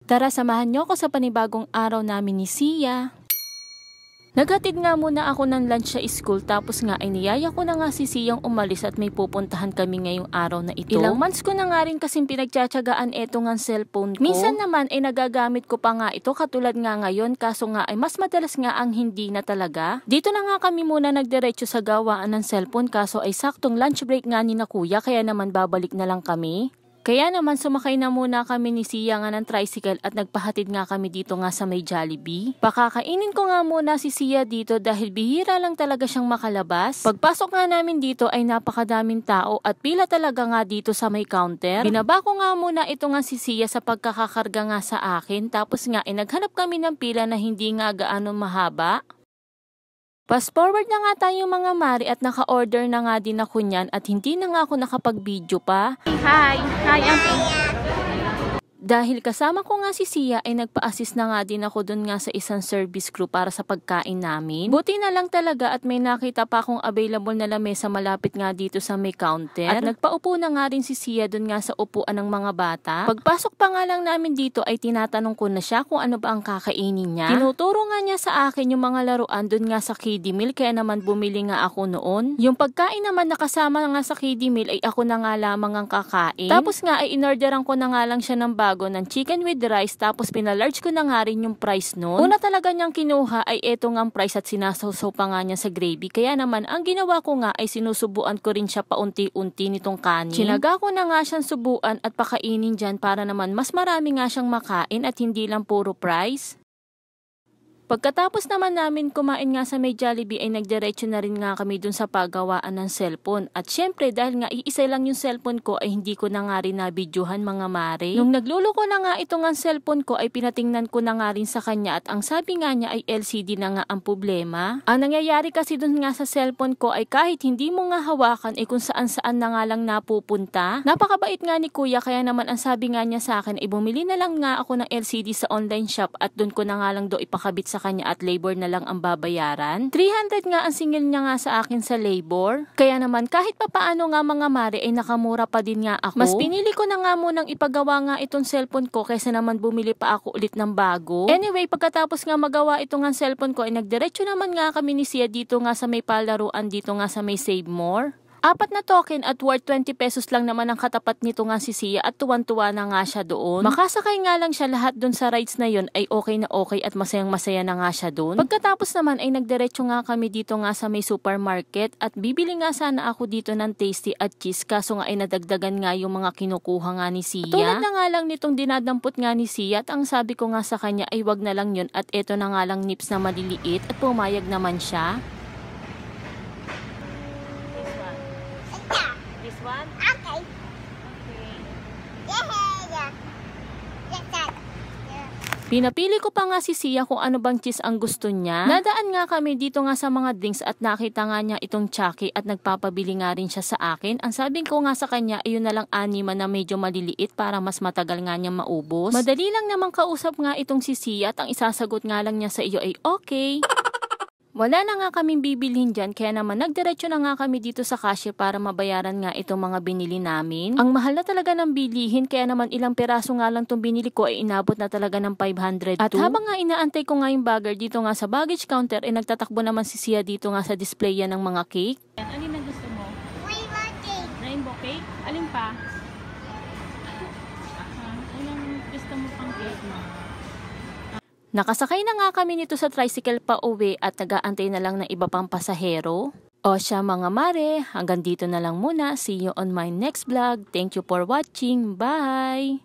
Tara, samahan niyo ako sa panibagong araw namin ni Sia. Naghatid nga muna ako ng lunch sa school tapos nga ay niyaya ko na nga si Siyang umalis at may pupuntahan kami ngayong araw na ito. Ilang months ko na nga rin kasing pinagtsatsagaan eto nga cellphone ko. Minsan naman ay nagagamit ko pa nga ito katulad nga ngayon, kaso nga ay mas madalas nga ang hindi na talaga. Dito na nga kami muna nagdiretso sa gawaan ng cellphone, kaso ay saktong lunch break nga ni na kuya, kaya naman babalik na lang kami. Kaya naman sumakay na muna kami ni Sia nga ng tricycle at nagpahatid nga kami dito nga sa may Jollibee. Pakakainin ko nga muna si Sia dito dahil bihira lang talaga siyang makalabas. Pagpasok nga namin dito ay napakadaming tao at pila talaga nga dito sa may counter. Binaba ko nga muna ito nga si Sia sa pagkakakarga nga sa akin, tapos nga ay naghanap kami ng pila na hindi nga gaano mahaba. Fast forward na nga tayo mga mari at naka-order na nga din ako niyan at hindi na nga ako nakapag-video pa. Hi! Hi, Auntie! Dahil kasama ko nga si Sia ay nagpa-assist na nga din ako dun nga sa isang service crew para sa pagkain namin. Buti na lang talaga at may nakita pa akong available na lamesa malapit nga dito sa may counter. At nagpaupo na nga rin si Sia dun nga sa upuan ng mga bata. Pagpasok pa nga lang namin dito ay tinatanong ko na siya kung ano ba ang kakainin niya. Tinuturo nga niya sa akin yung mga laruan dun nga sa kiddie meal, kaya naman bumili nga ako noon. Yung pagkain naman nakasama nga sa kiddie meal ay ako na nga lamang ang kakain. Tapos nga ay inorderan ko na nga lang siya ng bago ng chicken with rice, tapos pinalarge ko na nga rin yung price nun. Una talaga niyang kinuha ay eto nga ang price at sinasawsaw pa nga niya sa gravy, kaya naman ang ginawa ko nga ay sinusubuan ko rin siya paunti-unti nitong kanin. Sinaga ko na nga siyang subuan at pakainin dyan para naman mas marami nga siyang makain at hindi lang puro price. Pagkatapos naman namin kumain nga sa may Jollibee ay nagdiretso na rin nga kami dun sa paggawaan ng cellphone. At syempre dahil nga iisa lang yung cellphone ko ay hindi ko na nga rin nabidyohan mga mare. Nung nagluluko na nga ito nga cellphone ko ay pinatingnan ko na nga rin sa kanya at ang sabi nga niya ay LCD na nga ang problema. Ang nangyayari kasi dun nga sa cellphone ko ay kahit hindi mo nga hawakan ay kung saan saan na nga lang napupunta. Napakabait nga ni kuya, kaya naman ang sabi nga niya sa akin ay bumili na lang nga ako ng LCD sa online shop at dun ko na nga lang do ipakabit sa kanya at labor na lang ang babayaran. 300 nga ang singil niya nga sa akin sa labor. Kaya naman kahit papaano nga mga mare ay nakamura pa din nga ako. Mas pinili ko na nga munang ipagawa nga itong cellphone ko kaysa naman bumili pa ako ulit ng bago. Anyway, pagkatapos nga magawa itong nga cellphone ko ay nagdiretso naman nga kami ni Sia dito nga sa may palaruan dito nga sa may Save More. 4 na token at worth 20 pesos lang naman ang katapat nito nga si Sia at tuwan-tuwa na nga siya doon. Makasakay nga lang siya lahat doon sa rides na yon ay okay na okay at masayang-masaya na nga siya doon. Pagkatapos naman ay nagdiretso nga kami dito nga sa may supermarket at bibili nga sana ako dito ng tasty at cheese, kaso nga ay nadagdagan nga yung mga kinukuha nga ni Sia. Tulad na nga lang nitong dinadampot nga ni Sia at ang sabi ko nga sa kanya ay wag na lang yun at eto na nga lang nips na maliliit at pumayag naman siya. This one? Okay. Pinapili ko pa nga si Sia kung ano bang cheese ang gusto niya. Nadaan nga kami dito nga sa mga drinks at nakita nga niya itong Chucky at nagpapabili nga rin siya sa akin. Ang sabi ko nga sa kanya ay yun na lang 6 na medyo maliliit para mas matagal nga niya maubos. Madali lang naman kausap nga itong si Sia at ang isasagot nga lang niya sa iyo ay okay. Wala na nga kaming bibilhin dyan, kaya naman nagdiretso na nga kami dito sa cashier para mabayaran nga itong mga binili namin. Ang mahal na talaga ng bilihin, kaya naman ilang peraso nga lang itong binili ko ay inabot na talaga ng 500. At habang nga inaantay ko nga yung bagger dito nga sa baggage counter, ay nagtatakbo naman si Sia dito nga sa display yan ng mga cake. Alin na gusto mo? Rainbow cake. Rainbow cake? Alin pa? Anong gusto mo pang cake mo? Nakasakay na nga kami nito sa tricycle pa uwi at nag-aantay na lang ng iba pang pasahero. O siya mga mare, hanggang dito na lang muna. See you on my next vlog. Thank you for watching. Bye!